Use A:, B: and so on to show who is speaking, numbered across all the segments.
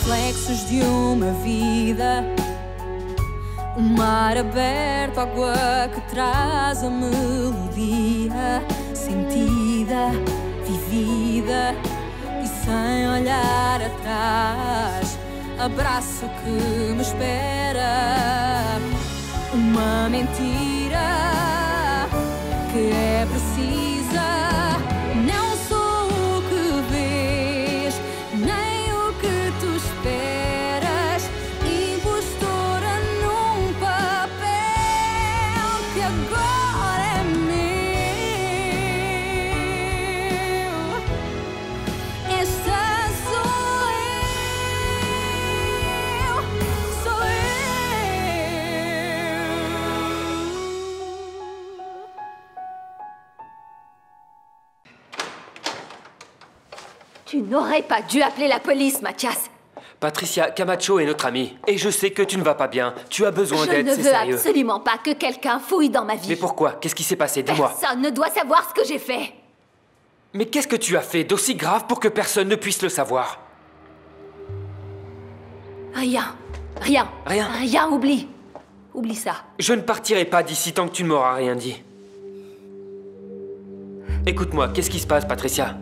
A: reflexos de uma vida. O mar aberto, água que traz a melodia sentida, vivida e sem olhar atrás. Abraço que me espera. Uma mentira que é precisa. Não sou o que vês, nem o que tu esperas. Impostora num papel que agora é meu. Esta sou eu, sou eu.
B: Tu n'aurais pas dû appeler la police, Mathias.
C: Patricia, Camacho est notre amie. Et je sais que tu ne vas pas bien. Tu as besoin d'aide, c'est
B: Je ne veux
C: sérieux.
B: absolument pas que quelqu'un fouille dans ma vie.
C: Mais pourquoi? Qu'est-ce qui s'est passé? Dis-moi.
B: Personne ne doit savoir ce que j'ai fait.
C: Mais qu'est-ce que tu as fait d'aussi grave pour que personne ne puisse le savoir?
B: Rien. Rien.
C: Rien?
B: Rien, oublie. Oublie ça.
C: Je ne partirai pas d'ici tant que tu ne m'auras rien dit. Écoute-moi, qu'est-ce qui se passe, Patricia?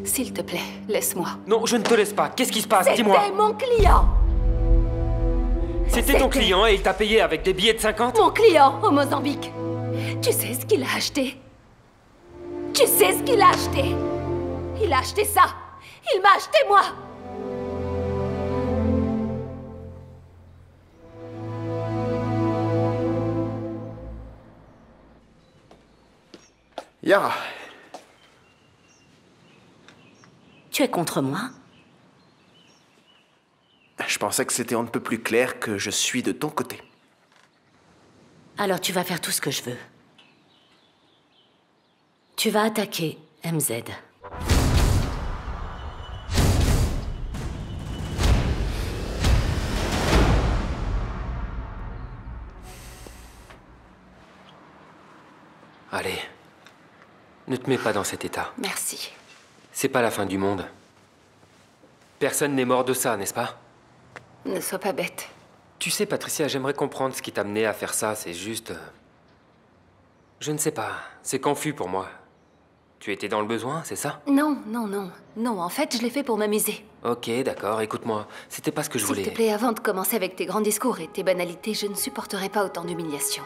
B: S'il te plaît, laisse-moi.
C: Non, je ne te laisse pas. Qu'est-ce qui se passe? Dis-moi.
B: C'était mon client.
C: C'était ton client et il t'a payé avec des billets de 50?
B: Mon client au Mozambique. Tu sais ce qu'il a acheté? Tu sais ce qu'il a acheté? Il a acheté ça. Il m'a acheté moi.
D: Yara,
B: Tu es contre moi?
D: je pensais que c'était on ne peut plus clair que je suis de ton côté.
B: Alors tu vas faire tout ce que je veux. Tu vas attaquer MZ.
C: Allez. Ne te mets pas dans cet état.
B: Merci.
C: C'est pas la fin du monde. Personne n'est mort de ça, n'est-ce pas?
B: Ne sois pas bête.
C: Tu sais, Patricia, j'aimerais comprendre ce qui t'a amené à faire ça. C'est juste... Je ne sais pas. C'est confus pour moi. Tu étais dans le besoin, c'est ça?
B: Non, non, non. Non, en fait, je l'ai fait pour m'amuser.
C: Ok, d'accord, écoute-moi. C'était pas ce que je voulais.
B: S'il te plaît, avant de commencer avec tes grands discours et tes banalités, je ne supporterai pas autant d'humiliation.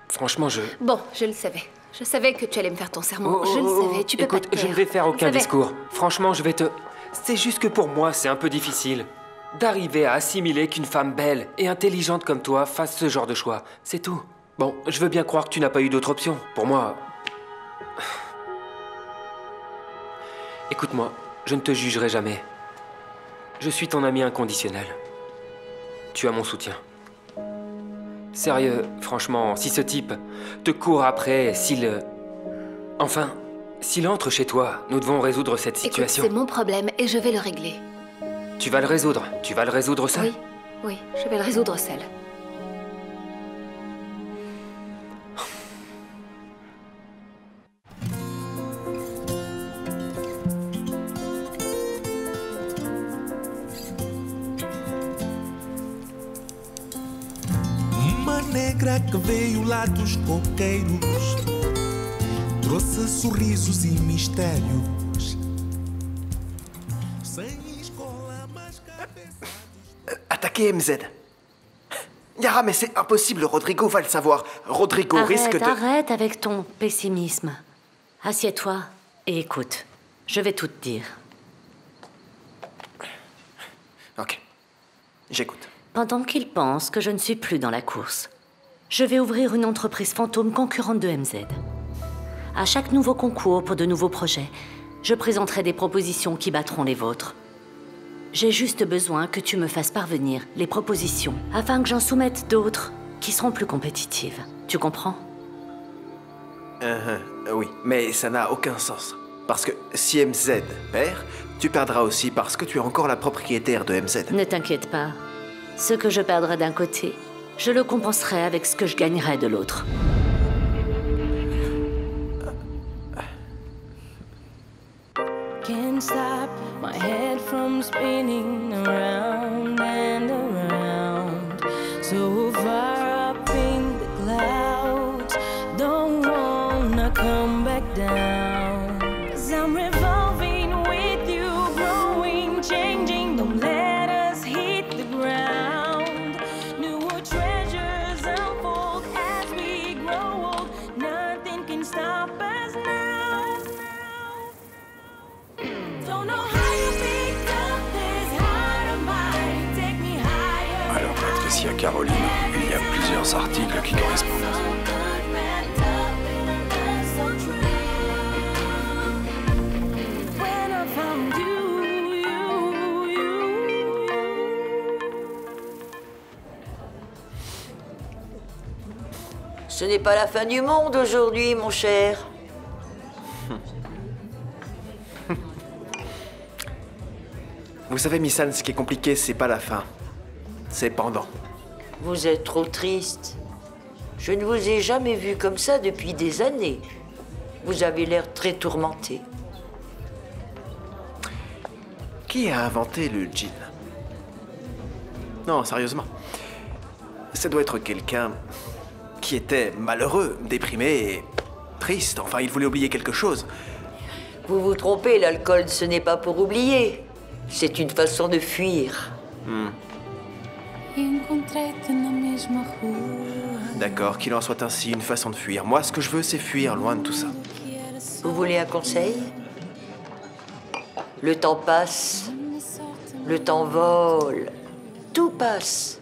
C: Franchement,
B: Bon, je le savais. Je savais que tu allais me faire ton sermon. Je le savais, tu peux
C: écoute,
B: pas te taire.
C: je ne vais faire aucun
B: Je le savais.
C: discours. Franchement, je vais te... C'est juste que pour moi, c'est un peu difficile d'arriver à assimiler qu'une femme belle et intelligente comme toi fasse ce genre de choix. C'est tout. Bon, je veux bien croire que tu n'as pas eu d'autre option. Pour moi... Écoute-moi, je ne te jugerai jamais. Je suis ton ami inconditionnel. Tu as mon soutien. Sérieux, franchement, si ce type te court après, Enfin, s'il entre chez toi, nous devons résoudre cette situation.
B: Écoute, c'est mon problème et je vais le régler.
C: Tu vas le résoudre. Tu vas le résoudre seul.
B: Oui, oui, je vais le résoudre seul.
E: Uma negra que veio lá dos coqueiros trouxe sorrisos e mistérios. Sem escola, mas cabeça.
D: Attaquer MZ. Yara, mais c'est impossible, Rodrigo va le savoir. Rodrigo risque de...
B: Arrête avec ton pessimisme. Assieds-toi et écoute. Je vais tout te dire.
D: Ok, j'écoute.
B: Pendant qu'il pense que je ne suis plus dans la course, je vais ouvrir une entreprise fantôme concurrente de MZ. À chaque nouveau concours pour de nouveaux projets, je présenterai des propositions qui battront les vôtres. J'ai juste besoin que tu me fasses parvenir les propositions afin que j'en soumette d'autres qui seront plus compétitives. Tu comprends?
D: Oui, mais ça n'a aucun sens. Parce que si MZ perd, tu perdras aussi parce que tu es encore la propriétaire de MZ.
B: Ne t'inquiète pas. Ce que je perdrai d'un côté, je le compenserai avec ce que je gagnerai de l'autre.
A: Can't stop my head from spinning around and around. So far up in the clouds, don't wanna come back down. 'Cause I'm revolving with you, growing, changing. Don't let us hit the ground. New treasures unfold as we grow old. Nothing can stop us now. Don't know how you picked up this heart of mine. Take me higher.
F: Alors, Patricia Caroline, il y a plusieurs articles qui correspondent.
A: When I found you.
G: Ce n'est pas la fin du monde aujourd'hui, mon cher.
D: Vous savez, Missan, ce qui est compliqué, c'est pas la fin. C'est pendant.
G: Vous êtes trop triste. Je ne vous ai jamais vu comme ça depuis des années. Vous avez l'air très tourmenté.
D: Qui a inventé le djinn? Non, sérieusement. Ça doit être quelqu'un qui était malheureux, déprimé et triste. Enfin, il voulait oublier quelque chose.
G: Vous vous trompez, l'alcool, ce n'est pas pour oublier. C'est une façon de fuir.
A: Encontrei-te na mesma rua.
D: D'accord, qu'il en soit ainsi, une façon de fuir. Moi, ce que je veux, c'est fuir, loin de tout ça.
G: Vous voulez un conseil? Le temps passe. Le temps vole. Tout passe.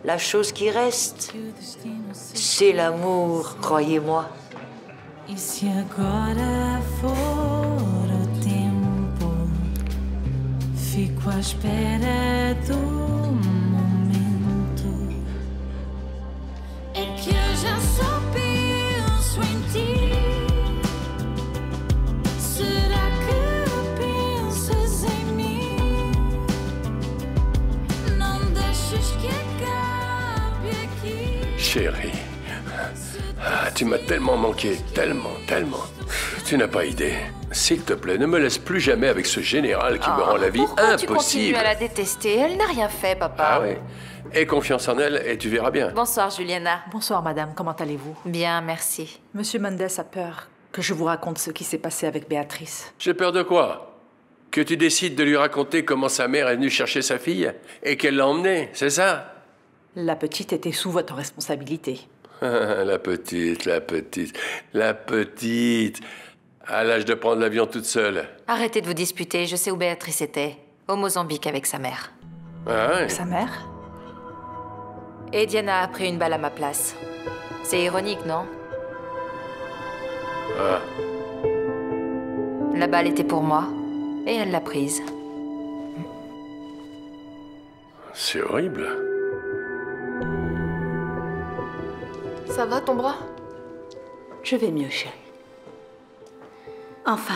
G: La chose qui reste, c'est l'amour, croyez-moi.
A: E se agora for o tempo, fico à espera do momento em que eu já só penso em ti. Será que pensas em mim? Não deixes que acabe aqui.
F: Chérie, tu m'as tellement manqué, tellement. Tu n'as pas idée. S'il te plaît, ne me laisse plus jamais avec ce général qui me rend la vie
H: Pourquoi tu continues
F: impossible.
H: à la détester? Elle n'a rien fait, papa.
F: Ah oui. Aie confiance en elle et tu verras bien.
H: Bonsoir, Juliana.
I: Bonsoir madame, comment allez-vous?
H: Bien, merci.
I: Monsieur Mendes a peur que je vous raconte ce qui s'est passé avec Béatrice.
F: J'ai peur de quoi? Que tu décides de lui raconter comment sa mère est venue chercher sa fille et qu'elle l'a emmenée, c'est ça?
I: La petite était sous votre responsabilité.
F: La petite. À l'âge de prendre l'avion toute seule.
H: Arrêtez de vous disputer, je sais où Béatrice était. Au Mozambique avec sa mère.
F: Ah ouais?
I: Sa mère?
H: Et Diana a pris une balle à ma place. C'est ironique, non?
F: Ah.
H: La balle était pour moi, et elle l'a prise.
F: C'est horrible.
J: Ça va ton bras?
B: Je vais mieux, chérie. Enfin,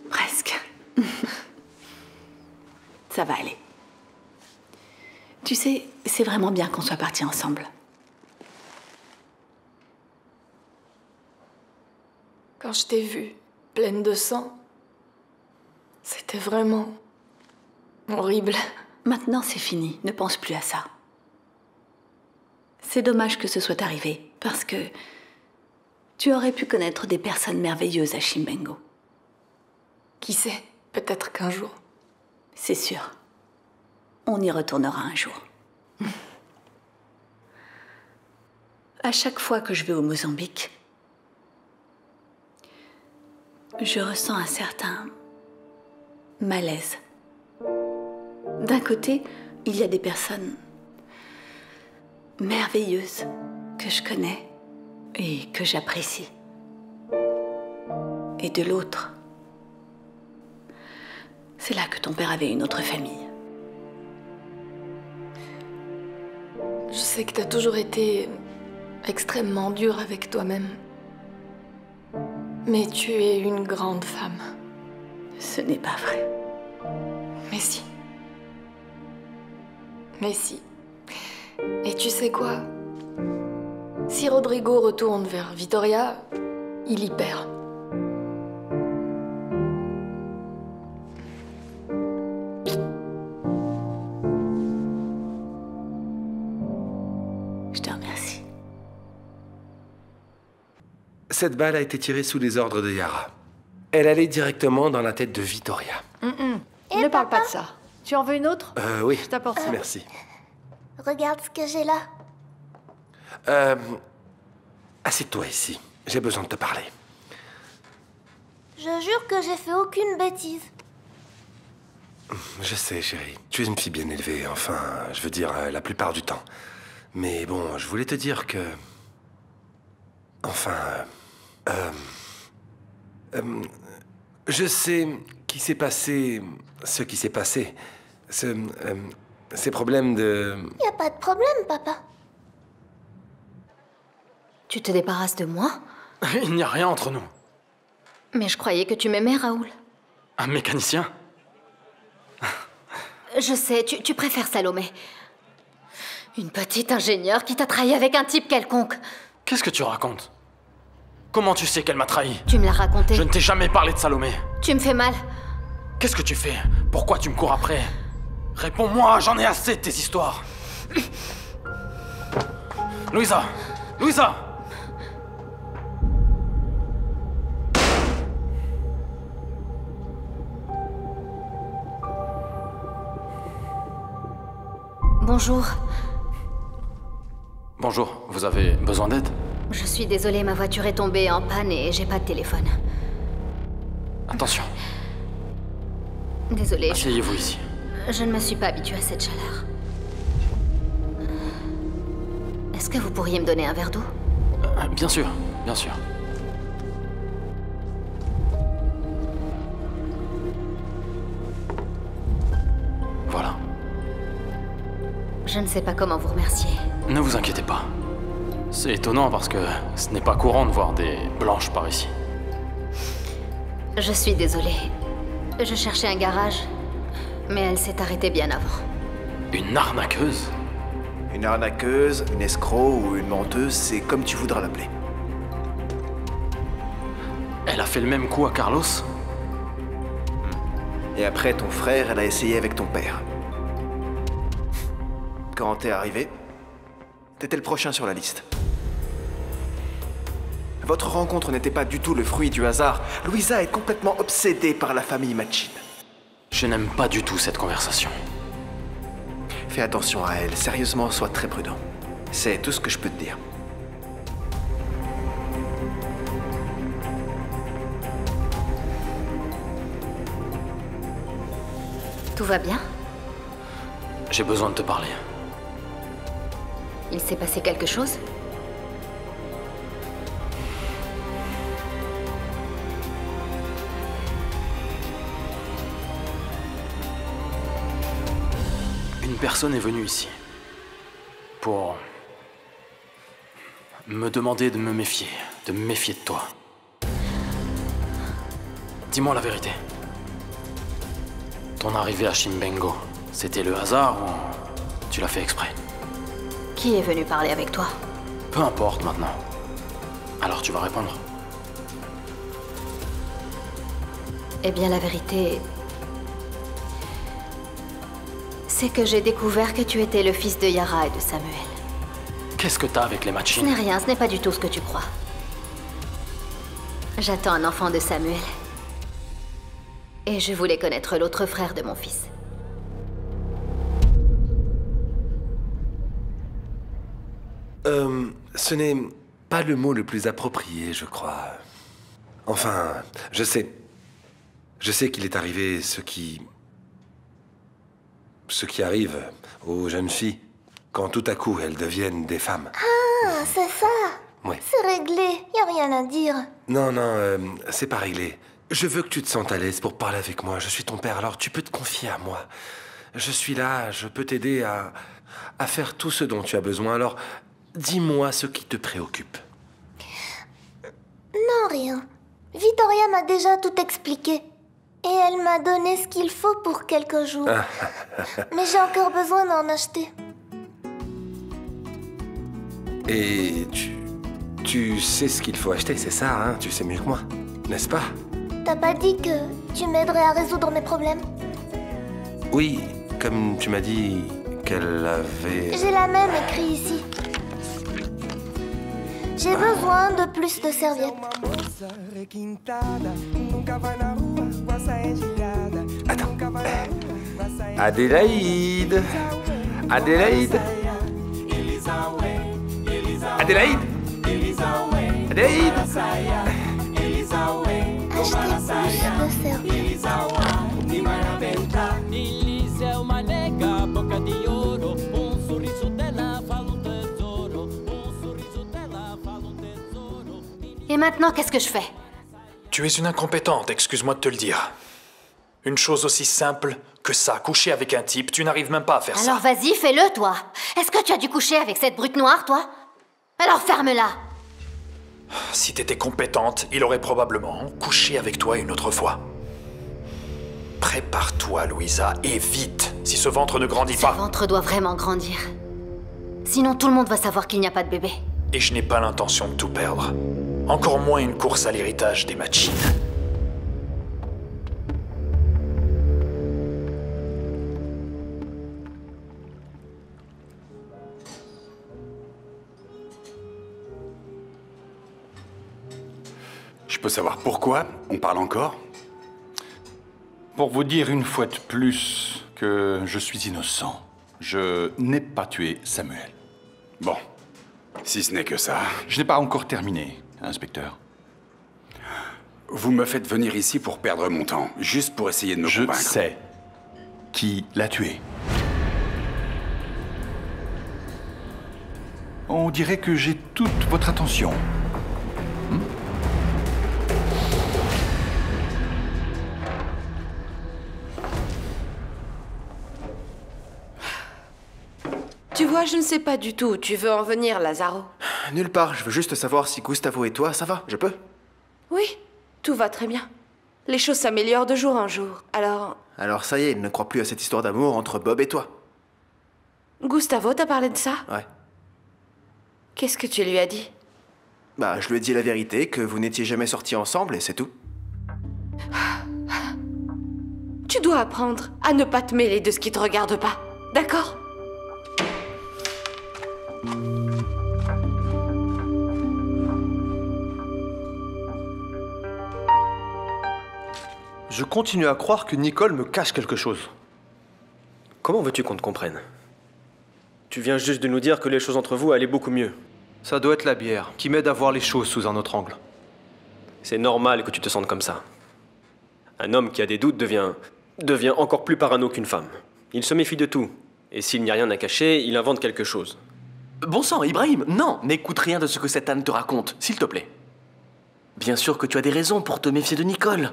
B: presque. Ça va aller. Tu sais, c'est vraiment bien qu'on soit partis ensemble.
J: Quand je t'ai vue, pleine de sang, c'était vraiment horrible.
B: Maintenant, c'est fini. Ne pense plus à ça. C'est dommage que ce soit arrivé, parce que tu aurais pu connaître des personnes merveilleuses à Chimbengo.
J: Qui sait, peut-être qu'un jour.
B: C'est sûr. On y retournera un jour. À chaque fois que je vais au Mozambique, je ressens un certain malaise. D'un côté, il y a des personnes merveilleuses que je connais et que j'apprécie. Et de l'autre, c'est là que ton père avait une autre famille.
J: Je sais que t'as toujours été extrêmement dur avec toi-même. Mais tu es une grande femme.
B: Ce n'est pas vrai.
J: Mais si. Mais si. Et tu sais quoi? Si Rodrigo retourne vers Vitoria, il y perd.
K: Cette balle a été tirée sous les ordres de Yara. Elle allait directement dans la tête de Vittoria.
I: Ne parle pas de ça. Tu en veux une autre?
K: Oui.
I: Je t'apporte ça.
K: Merci.
L: Regarde ce que j'ai là.
K: Assieds-toi ici. J'ai besoin de te parler.
L: Je jure que j'ai fait aucune bêtise.
K: Je sais, chérie. Tu es une fille bien élevée, enfin, je veux dire, la plupart du temps. Mais bon, je voulais te dire que... Enfin... je sais qu'il s'est passé... ce qui s'est passé. Ces problèmes de...
L: Y a pas de problème, papa.
B: Tu te débarrasses de moi?
M: Il n'y a rien entre nous.
B: Mais je croyais que tu m'aimais, Raoul.
M: Un mécanicien?
B: Je sais, tu préfères Salomé. Une petite ingénieure qui t'a trahi avec un type quelconque.
M: Qu'est-ce que tu racontes? Comment tu sais qu'elle m'a trahi?
B: Tu me l'as raconté.
M: Je ne t'ai jamais parlé de Salomé.
B: Tu me fais mal.
M: Qu'est-ce que tu fais? Pourquoi tu me cours après? Réponds-moi, j'en ai assez de tes histoires. Louisa! Louisa!
B: Bonjour.
M: Bonjour, vous avez besoin d'aide?
B: Je suis désolée, ma voiture est tombée en panne et j'ai pas de téléphone.
M: Attention.
B: Désolée.
M: Asseyez-vous ici.
B: Je ne me suis pas habituée à cette chaleur. Est-ce que vous pourriez me donner un verre d'eau?
M: Bien sûr, bien sûr. Voilà.
B: Je ne sais pas comment vous remercier.
M: Ne vous inquiétez pas. C'est étonnant parce que ce n'est pas courant de voir des blanches par ici.
B: Je suis désolée. Je cherchais un garage, mais elle s'est arrêtée bien avant.
M: Une arnaqueuse?
D: Une arnaqueuse, une escroc ou une menteuse, c'est comme tu voudras l'appeler.
M: Elle a fait le même coup à Carlos?
D: Et après ton frère, elle a essayé avec ton père. Quand t'es arrivé, t'étais le prochain sur la liste. Votre rencontre n'était pas du tout le fruit du hasard. Louisa est complètement obsédée par la famille Machin.
M: Je n'aime pas du tout cette conversation.
D: Fais attention à elle, sérieusement, sois très prudent. C'est tout ce que je peux te dire.
B: Tout va bien?
M: J'ai besoin de te parler.
B: Il s'est passé quelque chose?
M: Une personne est venue ici pour me demander de me méfier de toi. Dis-moi la vérité. Ton arrivée à Chimbengo, c'était le hasard ou tu l'as fait exprès?
B: Qui est venu parler avec toi?
M: Peu importe maintenant. Alors tu vas répondre.
B: Eh bien, la vérité... c'est que j'ai découvert que tu étais le fils de Yara et de Samuel.
M: Qu'est-ce que t'as avec les Machin?
B: Ce n'est rien, ce n'est pas du tout ce que tu crois. J'attends un enfant de Samuel. Et je voulais connaître l'autre frère de mon fils.
K: Ce n'est pas le mot le plus approprié, je crois. Enfin, je sais. Je sais qu'il est arrivé ce qui arrive aux jeunes filles quand tout à coup elles deviennent des femmes.
L: Ah, c'est ça.
K: Oui.
L: C'est réglé, y a rien à dire.
K: Non, c'est pas réglé. Je veux que tu te sentes à l'aise pour parler avec moi. Je suis ton père, alors tu peux te confier à moi. Je suis là, je peux t'aider à faire tout ce dont tu as besoin. Alors, dis-moi ce qui te préoccupe.
L: Non, rien. Vittoria m'a déjà tout expliqué. Et elle m'a donné ce qu'il faut pour quelques jours. Mais j'ai encore besoin d'en acheter.
K: Et tu sais ce qu'il faut acheter, c'est ça, hein? Tu sais mieux que moi, n'est-ce pas?
L: T'as pas dit que tu m'aiderais à résoudre mes problèmes?
K: Oui, comme tu m'as dit qu'elle avait...
L: J'ai la même écrit ici. J'ai besoin de plus de serviettes.
K: Attends. Adélaïde. Adélaïde. Adélaïde. Adélaïde.
L: Achetez plus de serviettes.
B: Et maintenant, qu'est-ce que je fais?
N: Tu es une incompétente, excuse-moi de te le dire. Une chose aussi simple que ça, coucher avec un type, tu n'arrives même pas à faire ça.
B: Alors vas-y, fais-le, toi. Est-ce que tu as dû coucher avec cette brute noire, toi? Alors ferme-la.
N: Si t'étais compétente, il aurait probablement couché avec toi une autre fois. Prépare-toi, Louisa, et vite, si ce ventre ne grandit pas.
B: Ce ventre doit vraiment grandir. Sinon, tout le monde va savoir qu'il n'y a pas de bébé.
N: Et je n'ai pas l'intention de tout perdre. Encore moins une course à l'héritage des machines.
O: Je peux savoir pourquoi on parle encore? Pour vous dire une fois de plus que je suis innocent. Je n'ai pas tué Samuel. Bon, si ce n'est que ça. Je n'ai pas encore terminé, inspecteur. Vous me faites venir ici pour perdre mon temps, juste pour essayer de me convaincre. Je sais qui l'a tué. On dirait que j'ai toute votre attention.
H: Tu vois, je ne sais pas du tout où tu veux en venir, Lazaro.
D: Nulle part, je veux juste savoir si Gustavo et toi, ça va, je peux?
H: Oui, tout va très bien. Les choses s'améliorent de jour en jour, alors...
D: Alors ça y est, il ne croit plus à cette histoire d'amour entre Bob et toi.
H: Gustavo t'a parlé de ça?
D: Ouais.
H: Qu'est-ce que tu lui as dit?
D: Bah, je lui ai dit la vérité, que vous n'étiez jamais sortis ensemble et c'est tout.
H: Tu dois apprendre à ne pas te mêler de ce qui te regarde pas, d'accord?
P: Je continue à croire que Nicole me cache quelque chose.
Q: Comment veux-tu qu'on te comprenne? Tu viens juste de nous dire que les choses entre vous allaient beaucoup mieux.
P: Ça doit être la bière, qui m'aide à voir les choses sous un autre angle.
Q: C'est normal que tu te sentes comme ça. Un homme qui a des doutes devient encore plus parano qu'une femme. Il se méfie de tout. Et s'il n'y a rien à cacher, il invente quelque chose.
R: Bon sang, Ibrahim, non, n'écoute rien de ce que cette âne te raconte, s'il te plaît. Bien sûr que tu as des raisons pour te méfier de Nicole.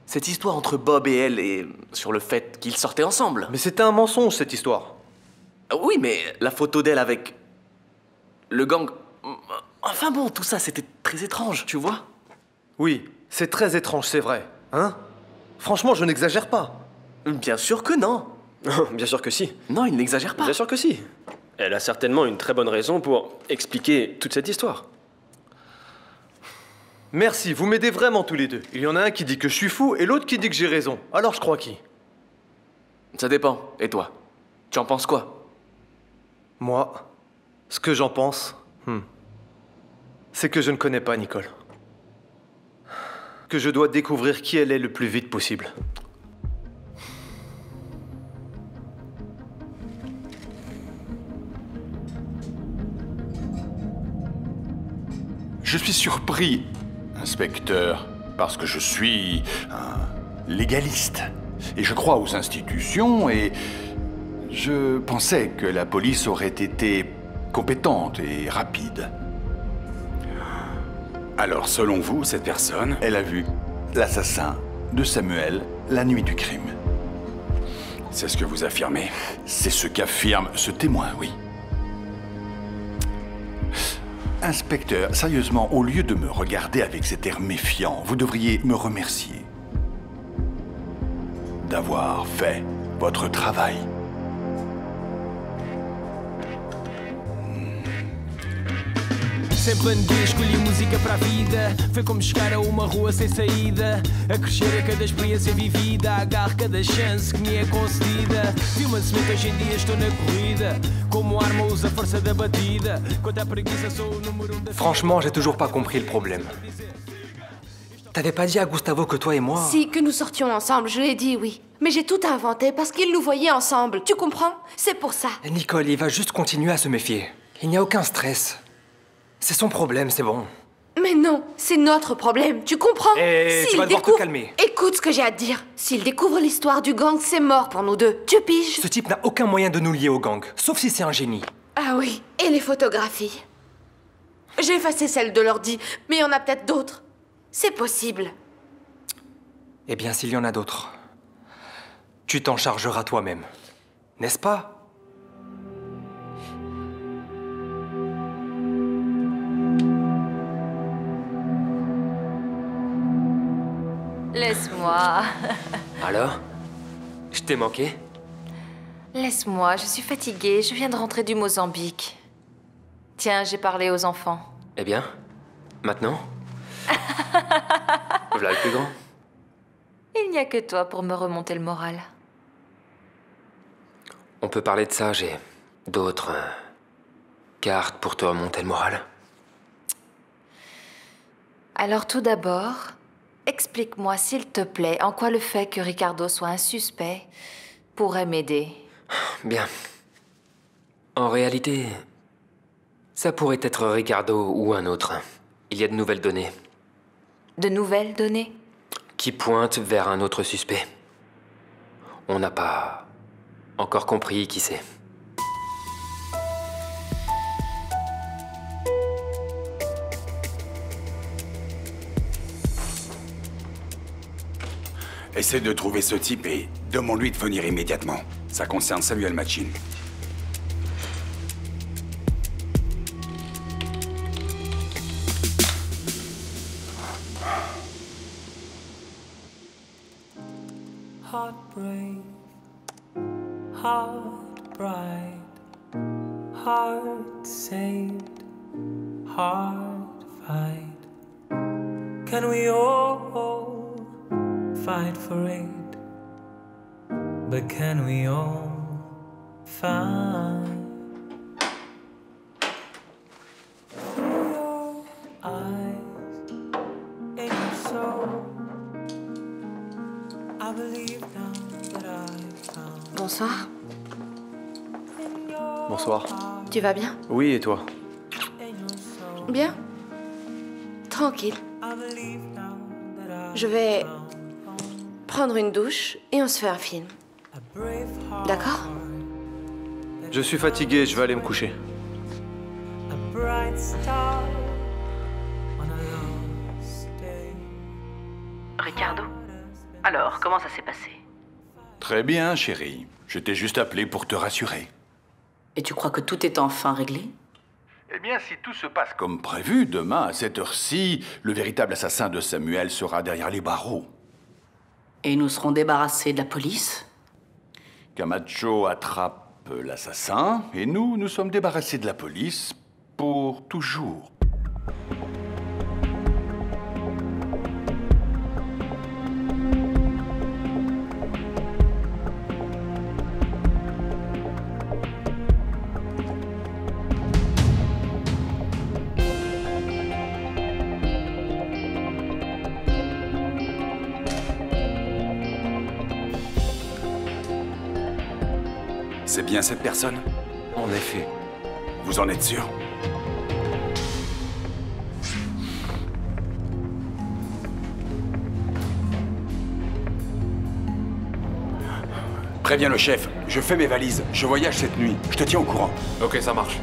R: Cette histoire entre Bob et elle est sur le fait qu'ils sortaient ensemble.
P: Mais c'était un mensonge, cette histoire.
R: Oui, mais la photo d'elle avec le gang... Enfin bon, tout ça, c'était très étrange, tu vois?
P: Oui, c'est très étrange, c'est vrai. Hein? Franchement, je n'exagère pas.
R: Bien sûr que non.
Q: Bien sûr que si.
R: Non, il n'exagère pas.
Q: Bien sûr que si. Elle a certainement une très bonne raison pour expliquer toute cette histoire.
P: Merci, vous m'aidez vraiment tous les deux. Il y en a un qui dit que je suis fou et l'autre qui dit que j'ai raison. Alors je crois qui?
R: Ça dépend. Et toi? Tu en penses quoi?
P: Moi, ce que j'en pense, c'est que je ne connais pas Nicole. Que je dois découvrir qui elle est le plus vite possible.
O: Je suis surpris, inspecteur, parce que je suis un légaliste. Et je crois aux institutions et je pensais que la police aurait été compétente et rapide. Alors, selon vous, cette personne, elle a vu l'assassin de Samuel la nuit du crime. C'est ce que vous affirmez? C'est ce qu'affirme ce témoin, oui. Inspecteur, sérieusement, au lieu de me regarder avec cet air méfiant, vous devriez me remercier d'avoir fait votre travail.
S: sempre andei, escolhi música para a vida. Foi como chegar a uma rua sem saída. A crescer a cada experiência vivida. Agarro cada chance que me é concedida. Vi uma semente, hoje em dia estou na corrida. Como arma usa a força da batida. Quanto à preguiça sou o número 1 da...
C: Franchement, j'ai toujours pas compris le problème. T'avais pas dit à Gustavo que toi et moi...
J: Si, que nous sortions ensemble, je l'ai dit, oui. Mais j'ai tout inventé parce qu'il nous voyait ensemble. Tu comprends? C'est pour ça.
C: Nicole, il va juste continuer à se méfier. Il n'y a aucun stress. C'est son problème, c'est bon.
J: Mais non, c'est notre problème, tu comprends?
C: Tu vas devoir te calmer.
J: Écoute ce que j'ai à te dire. S'il découvre l'histoire du gang, c'est mort pour nous deux. Tu piges?
C: Ce type n'a aucun moyen de nous lier au gang, sauf si c'est un génie.
J: Ah oui, et les photographies. J'ai effacé celles de l'ordi, mais il y en a peut-être d'autres. C'est possible.
C: Eh bien, s'il y en a d'autres, tu t'en chargeras toi-même. N'est-ce pas?
H: Laisse-moi.
C: Alors? Je t'ai manqué?
H: Laisse-moi, je suis fatiguée. Je viens de rentrer du Mozambique. Tiens, j'ai parlé aux enfants.
C: Eh bien, maintenant? Voilà le plus grand.
H: Il n'y a que toi pour me remonter le moral.
C: On peut parler de ça, j'ai d'autres cartes pour te remonter le moral.
H: Alors tout d'abord, explique-moi s'il te plaît en quoi le fait que Ricardo soit un suspect pourrait m'aider.
C: Bien. En réalité, ça pourrait être Ricardo ou un autre. Il y a de nouvelles données.
H: De nouvelles données?
C: Qui pointent vers un autre suspect. On n'a pas encore compris qui c'est.
O: Essaie de trouver ce type et demande-lui de venir immédiatement. Ça concerne Samuel Machin.
E: Heartbreak, heart bright, heart saved, heart fight. Can we all fight for it? But can we all find through your eyes, in your soul? I believe now that I found.
I: Bonsoir.
P: Bonsoir.
J: Tu vas bien?
P: Oui, et toi?
J: Bien. Tranquille. Je vais prendre une douche et on se fait un film. D'accord?
P: Je suis fatigué, je vais aller me coucher.
I: Ricardo, alors, comment ça s'est passé?
O: Très bien, chérie. Je t'ai juste appelé pour te rassurer.
I: Et tu crois que tout est enfin réglé?
O: Eh bien, si tout se passe comme prévu, demain, à cette heure-ci, le véritable assassin de Samuel sera derrière les barreaux.
I: Et nous serons débarrassés de la police?
O: Camacho attrape l'assassin, et nous sommes débarrassés de la police pour toujours. C'est bien cette personne?
C: En effet.
O: Vous en êtes sûr? Préviens le chef. Je fais mes valises. Je voyage cette nuit. Je te tiens au courant.
C: Ok, ça marche.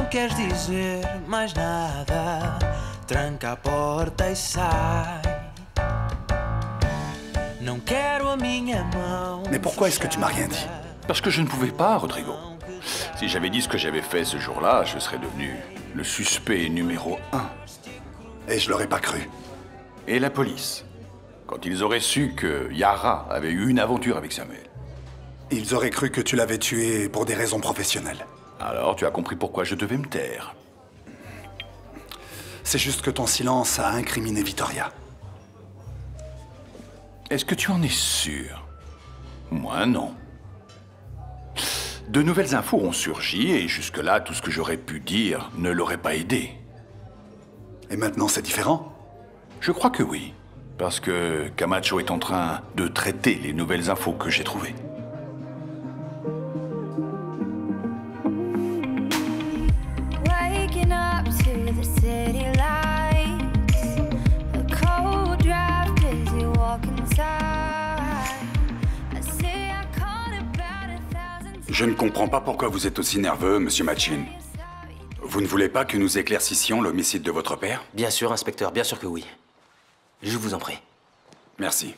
E: queres dizer mais nada, tranca a porta e sai. Não quero a minha mão.
O: Mais pourquoi est-ce que tu m'as rien dit? Parce que je ne pouvais pas, Rodrigo. Si j'avais dit ce que j'avais fait ce jour-là, je serais devenu le suspect numéro 1. Et je l'aurais pas cru. Et la police, quand ils auraient su que Yara avait eu une aventure avec Samuel?
T: Ils auraient cru que tu l'avais tué pour des raisons professionnelles.
O: Alors tu as compris pourquoi je devais me taire.
T: C'est juste que ton silence a incriminé Vittoria.
O: Est-ce que tu en es sûr? Moi, non. De nouvelles infos ont surgi et jusque-là, tout ce que j'aurais pu dire ne l'aurait pas aidé.
T: Et maintenant, c'est différent?
O: Je crois que oui. Parce que Camacho est en train de traiter les nouvelles infos que j'ai trouvées.
A: Waking up to the city lights, a cold draft as you walk inside. I say I caught about 1,000.
T: Je ne comprends pas pourquoi vous êtes aussi nerveux, Monsieur Machin. Vous ne voulez pas que nous éclaircissions l'homicide de votre père?
R: Bien sûr, inspecteur, bien sûr que oui. Je vous en prie.
T: Merci.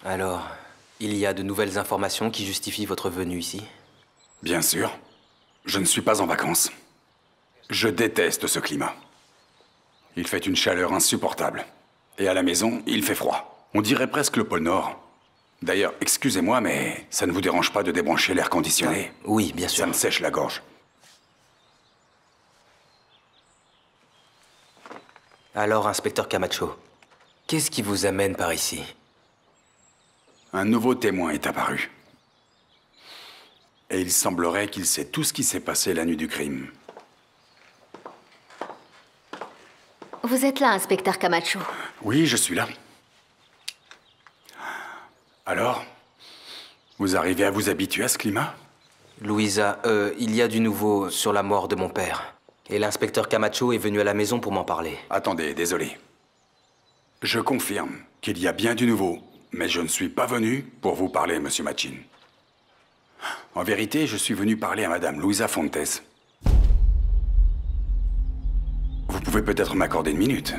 R: Alors, il y a de nouvelles informations qui justifient votre venue ici?
T: Bien sûr. Je ne suis pas en vacances. Je déteste ce climat. Il fait une chaleur insupportable. Et à la maison, il fait froid. On dirait presque le pôle Nord. D'ailleurs, excusez-moi, mais ça ne vous dérange pas de débrancher l'air conditionné?
R: Oui, bien sûr.
T: Ça me sèche la gorge.
R: Alors, inspecteur Camacho, qu'est-ce qui vous amène par ici?
T: Un nouveau témoin est apparu. Et il semblerait qu'il sait tout ce qui s'est passé la nuit du crime.
B: Vous êtes là, inspecteur Camacho.
T: Oui, je suis là. Alors, vous arrivez à vous habituer à ce climat?
R: Louisa, il y a du nouveau sur la mort de mon père. Et l'inspecteur Camacho est venu à la maison pour m'en parler.
T: Attendez, désolé. Je confirme qu'il y a bien du nouveau, mais je ne suis pas venu pour vous parler, Monsieur Machin. En vérité, je suis venu parler à Madame Louisa Fontes. Vous pouvez peut-être m'accorder une minute.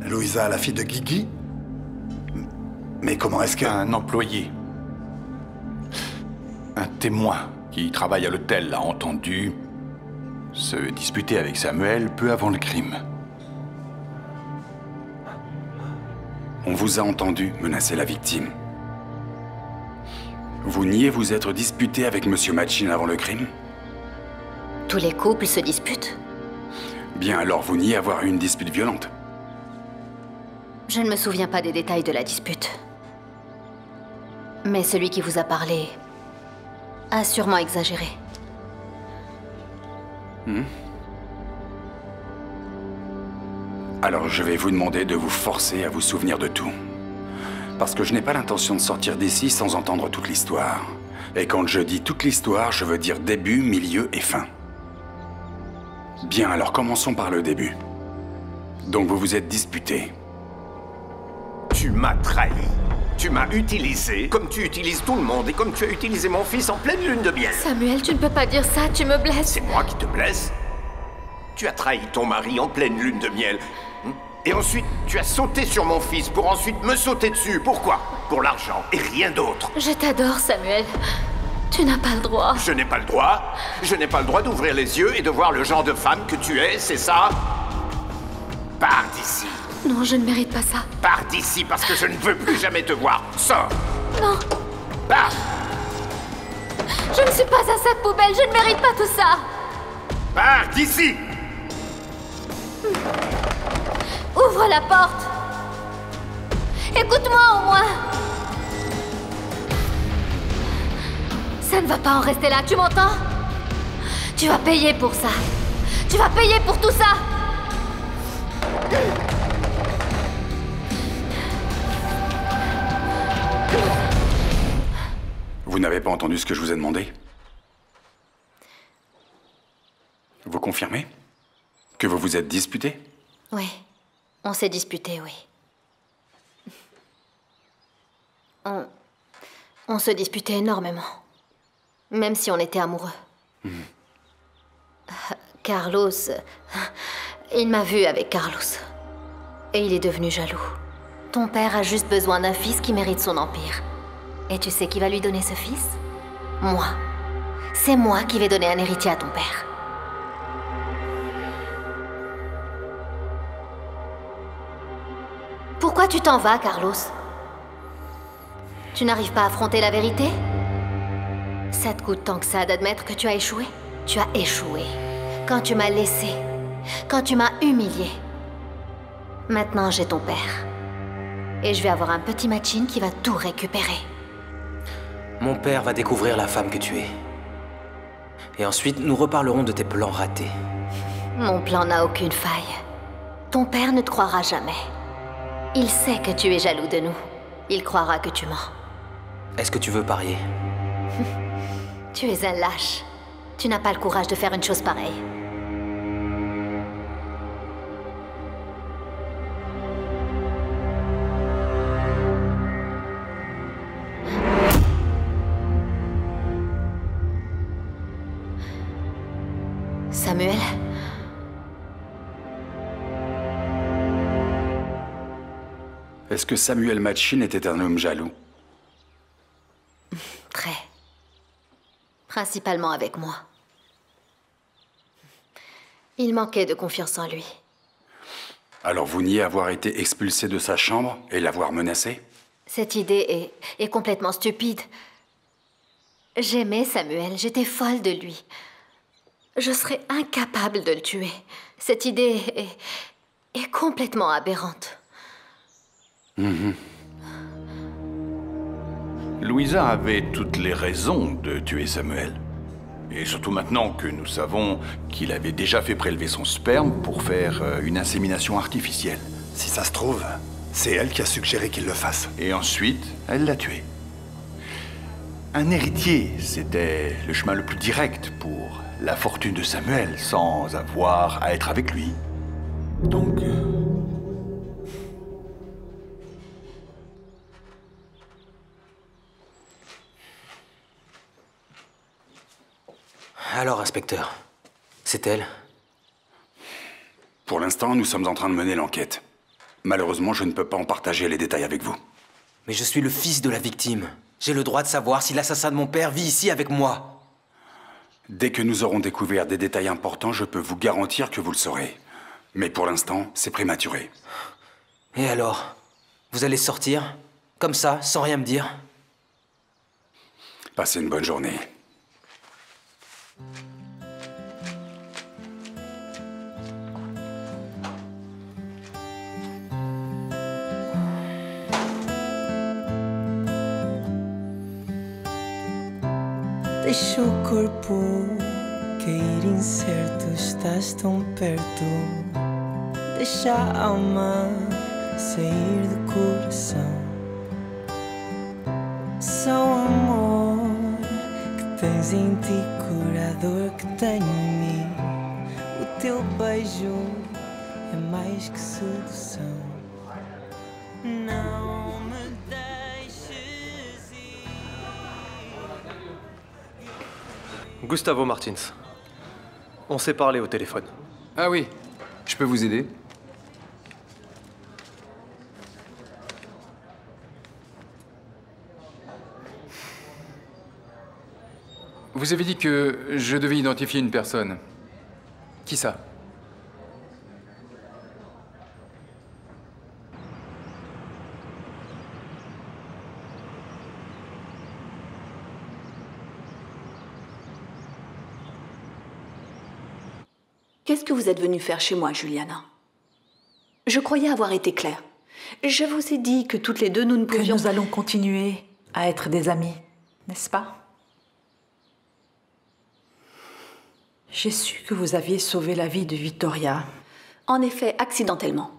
T: Louisa, la fille de Guigui? Mais comment est-ce que...
O: Un employé. Un témoin qui travaille à l'hôtel a entendu se disputer avec Samuel peu avant le crime.
T: On vous a entendu menacer la victime. Vous niez vous être disputé avec Monsieur Machin avant le crime?
B: Tous les couples se disputent.
T: Bien, alors vous niez avoir eu une dispute violente?
B: Je ne me souviens pas des détails de la dispute. Mais celui qui vous a parlé a sûrement exagéré.
T: Alors je vais vous demander de vous forcer à vous souvenir de tout. Parce que je n'ai pas l'intention de sortir d'ici sans entendre toute l'histoire. Et quand je dis toute l'histoire, je veux dire début, milieu et fin. Bien, alors commençons par le début. Donc vous vous êtes disputé.
U: Tu m'as trahi. Tu m'as utilisé comme tu utilises tout le monde et comme tu as utilisé mon fils en pleine lune de miel.
B: Samuel, tu ne peux pas dire ça, tu me blesses.
U: C'est moi qui te blesse. Tu as trahi ton mari en pleine lune de miel. Et ensuite, tu as sauté sur mon fils pour ensuite me sauter dessus. Pourquoi? Pour l'argent et rien d'autre.
B: Je t'adore, Samuel. Tu n'as pas le droit.
U: Je n'ai pas le droit. Je n'ai pas le droit d'ouvrir les yeux et de voir le genre de femme que tu es, c'est ça? Pars d'ici.
B: Non, je ne mérite pas ça.
U: Pars d'ici parce que je ne veux plus jamais te voir. Sors.
B: Non.
U: Pars.
B: Je ne suis pas un sac poubelle, je ne mérite pas tout ça.
U: Pars d'ici.
B: Ouvre la porte. Écoute-moi au moins. Ça ne va pas en rester là, tu m'entends? Tu vas payer pour ça. Tu vas payer pour tout ça.
T: Vous n'avez pas entendu ce que je vous ai demandé? Vous confirmez? Que vous vous êtes disputé?
B: Oui, on s'est disputé, oui.
G: On se disputait énormément. Même si on était amoureux. Carlos... Il m'a vu avec Carlos. Et il est devenu jaloux. Ton père a juste besoin d'un fils qui mérite son empire. Et tu sais qui va lui donner ce fils? Moi. C'est moi qui vais donner un héritier à ton père. Pourquoi tu t'en vas, Carlos? Tu n'arrives pas à affronter la vérité? Ça te coûte tant que ça d'admettre que tu as échoué? Tu as échoué. Quand tu m'as laissé. Quand tu m'as humilié. Maintenant, j'ai ton père. Et je vais avoir un petit Machin qui va tout récupérer.
V: Mon père va découvrir la femme que tu es. Et ensuite, nous reparlerons de tes plans ratés.
G: Mon plan n'a aucune faille. Ton père ne te croira jamais. Il sait que tu es jaloux de nous. Il croira que tu mens.
V: Est-ce que tu veux parier?
G: Tu es un lâche. Tu n'as pas le courage de faire une chose pareille. Samuel?
T: Est-ce que Samuel Machin était un homme jaloux?
G: Très. Principalement avec moi. Il manquait de confiance en lui.
T: Alors vous niez avoir été expulsé de sa chambre et l'avoir menacé?
G: Cette idée est complètement stupide. J'aimais Samuel, j'étais folle de lui. Je serais incapable de le tuer. Cette idée est complètement aberrante.
O: Louisa avait toutes les raisons de tuer Samuel. Et surtout maintenant que nous savons qu'il avait déjà fait prélever son sperme pour faire une insémination artificielle.
K: Si ça se trouve, c'est elle qui a suggéré qu'il le fasse.
O: Et ensuite, elle l'a tué. Un héritier, c'était le chemin le plus direct pour la fortune de Samuel, sans avoir à être avec lui. Donc...
V: Alors, inspecteur, c'est elle?
T: Pour l'instant, nous sommes en train de mener l'enquête. Malheureusement, je ne peux pas en partager les détails avec vous.
V: Mais je suis le fils de la victime. J'ai le droit de savoir si l'assassin de mon père vit ici avec moi.
T: Dès que nous aurons découvert des détails importants, je peux vous garantir que vous le saurez. Mais pour l'instant, c'est prématuré.
V: Et alors? Vous allez sortir? Comme ça, sans rien me dire?
T: Passez une bonne journée.
A: Deixa o corpo cair incerto, estás tão perto. Deixa a alma sair do coração. Só o amor que tens em ti cura a dor que tenho em mim. O teu beijo é mais que sedução. Não me deixes ir.
P: Gustavo Martins. On s'est parlé au téléphone.
W: Ah oui, je peux vous aider? Vous avez dit que je devais identifier une personne. Qui ça?
I: Qu'est-ce que vous êtes venu faire chez moi, Juliana? Je croyais avoir été claire. Je vous ai dit que toutes les deux, nous ne pouvions... Que nous allons continuer à être des amis, n'est-ce pas? J'ai su que vous aviez sauvé la vie de Victoria. En effet, accidentellement.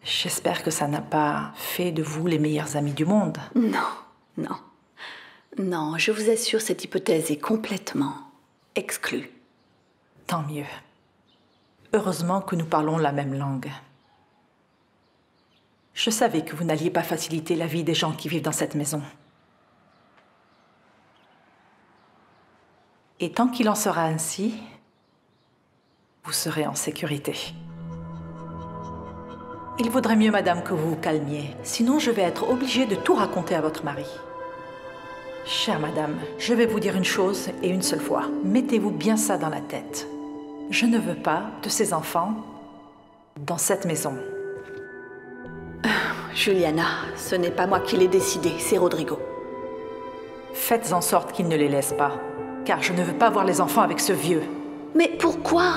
I: J'espère que ça n'a pas fait de vous les meilleurs amis du monde. Non, non. Non, je vous assure, cette hypothèse est complètement exclue. Tant mieux. Heureusement que nous parlons la même langue. Je savais que vous n'alliez pas faciliter la vie des gens qui vivent dans cette maison. Et tant qu'il en sera ainsi, vous serez en sécurité. Il vaudrait mieux, madame, que vous vous calmiez. Sinon, je vais être obligée de tout raconter à votre mari. Chère madame, je vais vous dire une chose et une seule fois. Mettez-vous bien ça dans la tête. Je ne veux pas de ces enfants dans cette maison. Juliana, ce n'est pas moi qui l'ai décidé, c'est Rodrigo. Faites en sorte qu'il ne les laisse pas, car je ne veux pas voir les enfants avec ce vieux. Mais pourquoi?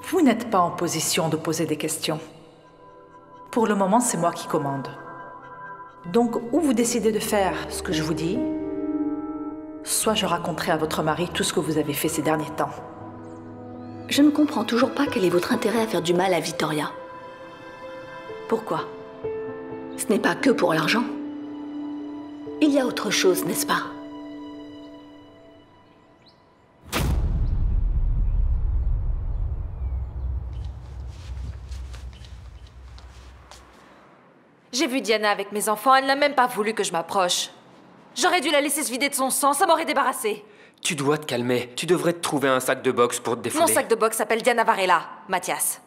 I: Vous n'êtes pas en position de poser des questions. Pour le moment, c'est moi qui commande. Donc, ou vous décidez de faire ce que je vous dis, soit je raconterai à votre mari tout ce que vous avez fait ces derniers temps.
F: Je ne comprends toujours pas quel est votre intérêt à faire du mal à Victoria. Pourquoi? Ce n'est pas que pour l'argent. Il y a autre chose, n'est-ce pas?
H: J'ai vu Diana avec mes enfants, elle n'a même pas voulu que je m'approche. J'aurais dû la laisser se vider de son sang, ça m'aurait débarrassée.
C: Tu dois te calmer. Tu devrais te trouver un sac de boxe pour te défouler.
H: Mon sac de boxe s'appelle Diana Varela, Mathias.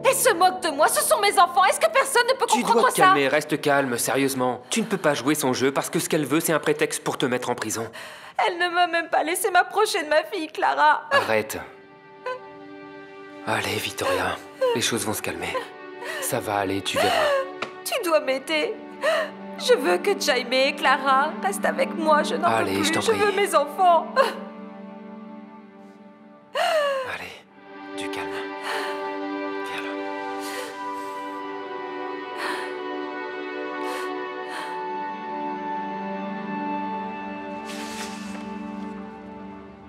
H: Elle se moque de moi, ce sont mes enfants. Est-ce que personne ne peut comprendre ça?
C: Tu dois te calmer, reste calme, sérieusement. Tu ne peux pas jouer son jeu parce que ce qu'elle veut, c'est un prétexte pour te mettre en prison.
H: Elle ne m'a même pas laissé m'approcher de ma fille, Clara.
C: Arrête. Allez, Victoria, les choses vont se calmer. Ça va aller, tu verras.
H: Tu dois m'aider. Je veux que Jaime, Clara, reste avec moi, je n'en peux plus. Je veux mes enfants.
C: Allez, du calme. Viens là.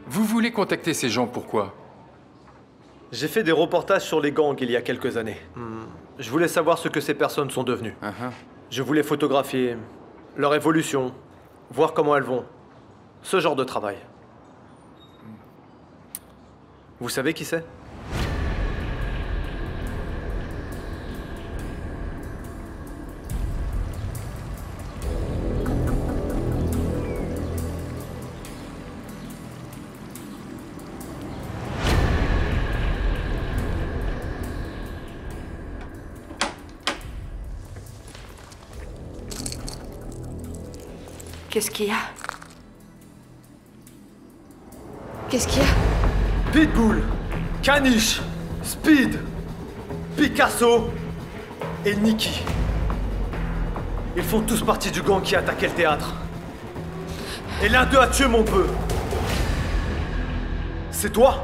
W: Vous voulez contacter ces gens, pourquoi?
P: J'ai fait des reportages sur les gangs il y a quelques années. Je voulais savoir ce que ces personnes sont devenues. Je voulais photographier leur évolution, voir comment elles vont. Ce genre de travail. Vous savez qui c'est?
H: Qu'est-ce qu'il y a? Qu'est-ce qu'il y a?
P: Pitbull, Caniche, Speed, Picasso et Nicky. Ils font tous partie du gang qui a attaqué le théâtre. Et l'un d'eux a tué mon peu. C'est toi?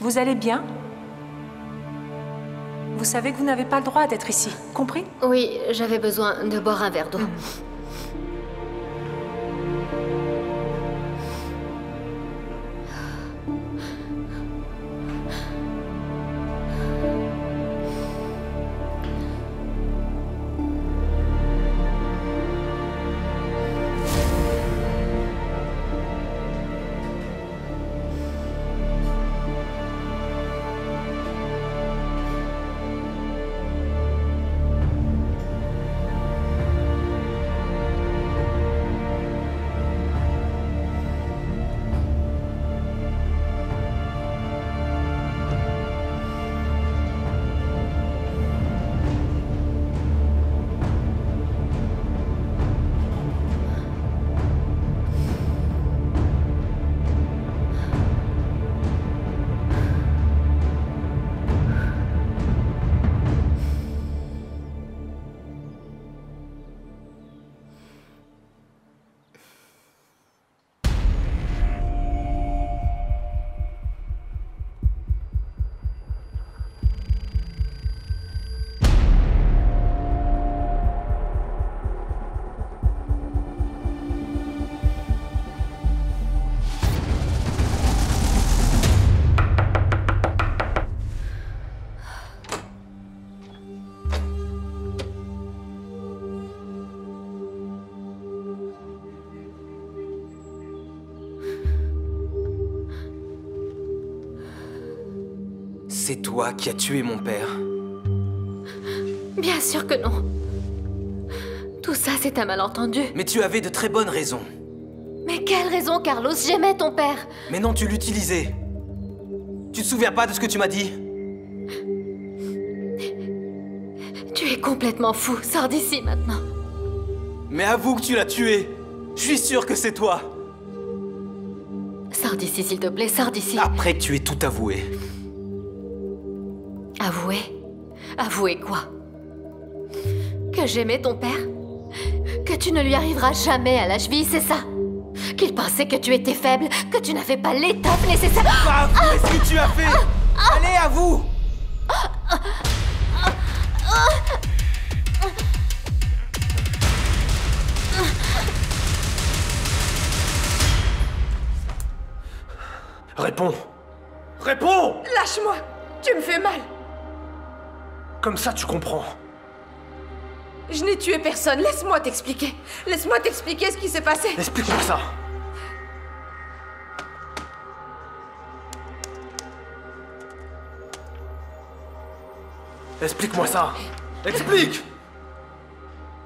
L: Vous allez bien? Vous savez que vous n'avez pas le droit d'être ici, compris?
G: Oui, j'avais besoin de boire un verre d'eau.
V: c'est toi qui as tué mon père?
G: Bien sûr que non. Tout ça, c'est un malentendu.
V: Mais tu avais de très bonnes raisons.
G: Mais quelle raison, Carlos? J'aimais ton père.
V: Mais non, tu l'utilisais. Tu te souviens pas de ce que tu m'as dit?
G: Tu es complètement fou. Sors d'ici maintenant.
V: Mais avoue que tu l'as tué. Je suis sûr que c'est toi.
G: Sors d'ici, s'il te plaît, sors d'ici.
V: Après que tu aies tout avoué.
G: Avouer? Avouer quoi? Que j'aimais ton père? Que tu ne lui arriveras jamais à la cheville, c'est ça? Qu'il pensait que tu étais faible, que tu n'avais pas l'étoffe nécessaire.
V: Pas avouer ce que tu as fait. Allez, avoue.
P: Réponds! Réponds!
J: Lâche-moi! Tu me fais mal!
P: Comme ça, tu comprends.
J: Je n'ai tué personne, laisse-moi t'expliquer. Laisse-moi t'expliquer ce qui s'est passé.
P: Explique-moi ça. Explique-moi ça. Explique!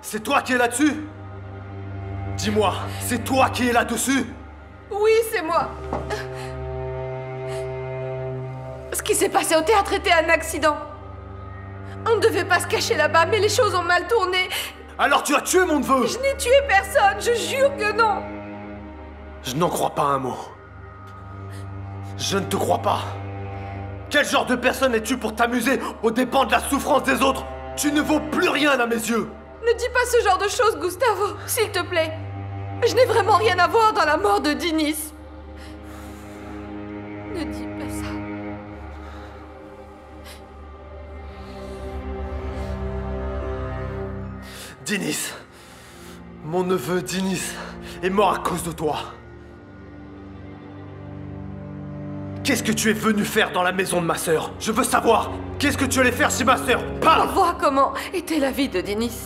P: C'est toi qui es là-dessus? Dis-moi, c'est toi qui es là-dessus?
J: Oui, c'est moi. Ce qui s'est passé au théâtre était un accident. On ne devait pas se cacher là-bas, mais les choses ont mal tourné.
P: Alors tu as tué mon neveu!
J: Je n'ai tué personne, je jure que non.
P: Je n'en crois pas un mot. Je ne te crois pas. Quel genre de personne es-tu pour t'amuser aux dépens de la souffrance des autres? Tu ne vaux plus rien à mes yeux.
J: Ne dis pas ce genre de choses, Gustavo, s'il te plaît. Je n'ai vraiment rien à voir dans la mort de Dinis. Ne dis pas ça.
P: Dinis, mon neveu Dinis est mort à cause de toi. Qu'est-ce que tu es venu faire dans la maison de ma sœur? Je veux savoir. Qu'est-ce que tu allais faire chez ma sœur? Parle!
J: Vois comment était la vie de Dinis.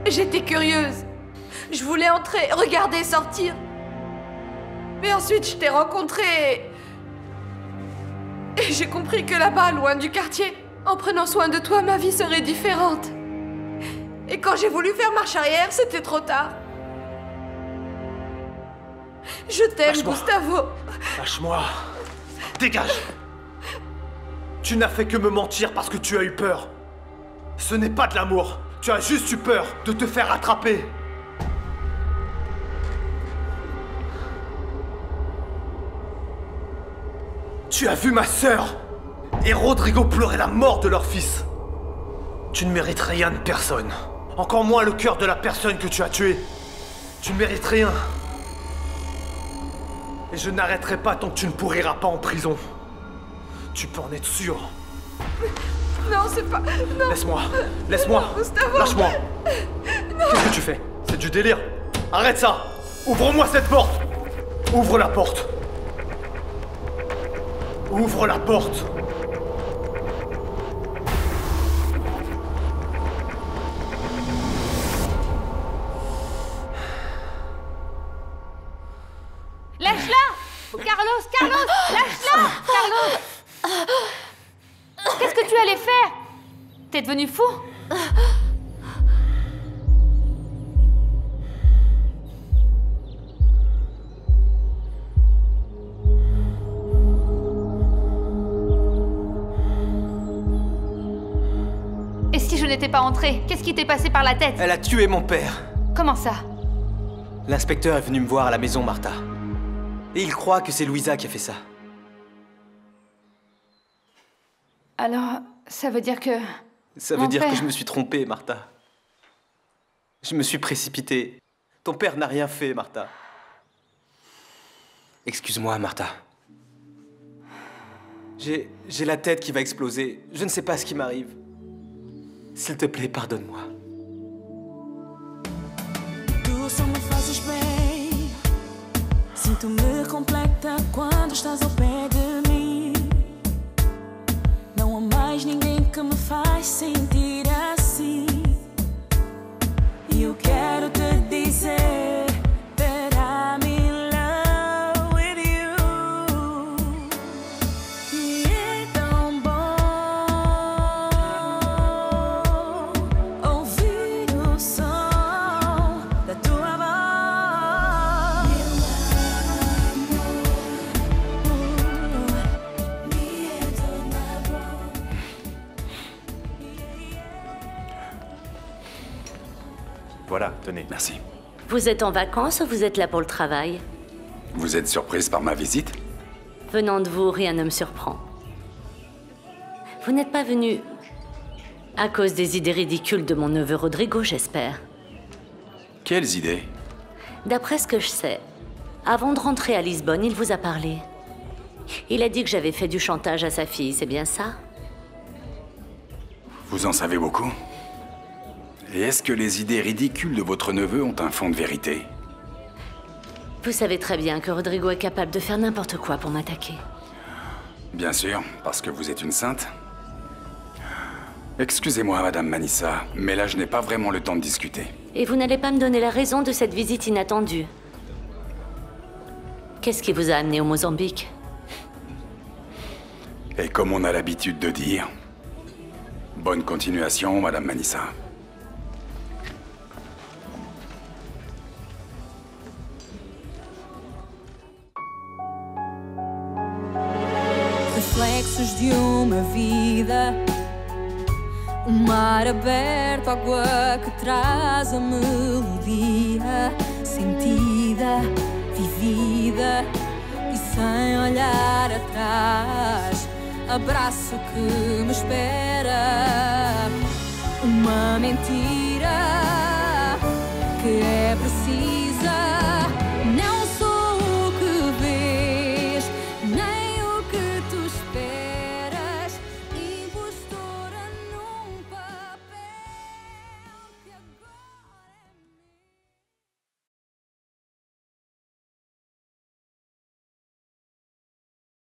J: J'étais curieuse. Je voulais entrer, regarder, sortir. Mais ensuite, je t'ai rencontré. Et j'ai compris que là-bas, loin du quartier, en prenant soin de toi, ma vie serait différente. Et quand j'ai voulu faire marche arrière, c'était trop tard. Je t'aime, Gustavo.
P: Lâche-moi. Dégage. Tu n'as fait que me mentir parce que tu as eu peur. Ce n'est pas de l'amour. Tu as juste eu peur de te faire attraper. Tu as vu ma sœur et Rodrigo pleurer la mort de leur fils. Tu ne mérites rien de personne. Encore moins le cœur de la personne que tu as tuée. Tu ne mérites rien. Et je n'arrêterai pas tant que tu ne pourriras pas en prison. Tu peux en être sûr.
J: Non, c'est pas... Non.
P: Laisse-moi. Laisse-moi.
J: Gustavo.
P: Lâche-moi. Qu'est-ce que tu fais? C'est du délire. Arrête ça. Ouvre-moi cette porte. Ouvre la porte. Ouvre la porte.
D: Lâche-la! Carlos, lâche-la! Carlos! Qu'est-ce que tu allais faire? T'es devenu fou? Et si je n'étais pas entrée, qu'est-ce qui t'est passé par la tête?
V: Elle a tué mon père.
D: Comment ça?
V: L'inspecteur est venu me voir à la maison, Martha. Et il croit que c'est Louisa qui a fait ça.
D: Alors, ça veut dire que...
V: Ça veut dire que je me suis trompé, Martha. Je me suis précipité. Ton père n'a rien fait, Martha. Excuse-moi, Martha. J'ai la tête qui va exploser. Je ne sais pas ce qui m'arrive. S'il te plaît, pardonne-moi.
A: Tu só me fazes bem. Sinto-me completa quando estás ao pé de mim. Não há mais ninguém que me faz sentir assim. E eu quero te dizer that I'm in love with you. E é tão
P: voilà, tenez.
T: Merci.
B: Vous êtes en vacances ou vous êtes là pour le travail?
T: Vous êtes surprise par ma visite?
B: Venant de vous, rien ne me surprend. Vous n'êtes pas venu à cause des idées ridicules de mon neveu Rodrigo, j'espère.
T: Quelles idées?
B: D'après ce que je sais, avant de rentrer à Lisbonne, il vous a parlé. Il a dit que j'avais fait du chantage à sa fille, c'est bien ça?
T: Vous en savez beaucoup? Et est-ce que les idées ridicules de votre neveu ont un fond de vérité?
B: Vous savez très bien que Rodrigo est capable de faire n'importe quoi pour m'attaquer.
T: Bien sûr, parce que vous êtes une sainte. Excusez-moi, Madame Manissa, mais là je n'ai pas vraiment le temps de discuter.
B: Et vous n'allez pas me donner la raison de cette visite inattendue. Qu'est-ce qui vous a amené au Mozambique?
T: Et comme on a l'habitude de dire, bonne continuation, Madame Manissa.
A: Reflexos de uma vida, mar aberto, água que traz a melodia, sentida, vivida e sem olhar atrás. Abraço que me espera, uma mentira que é preciso.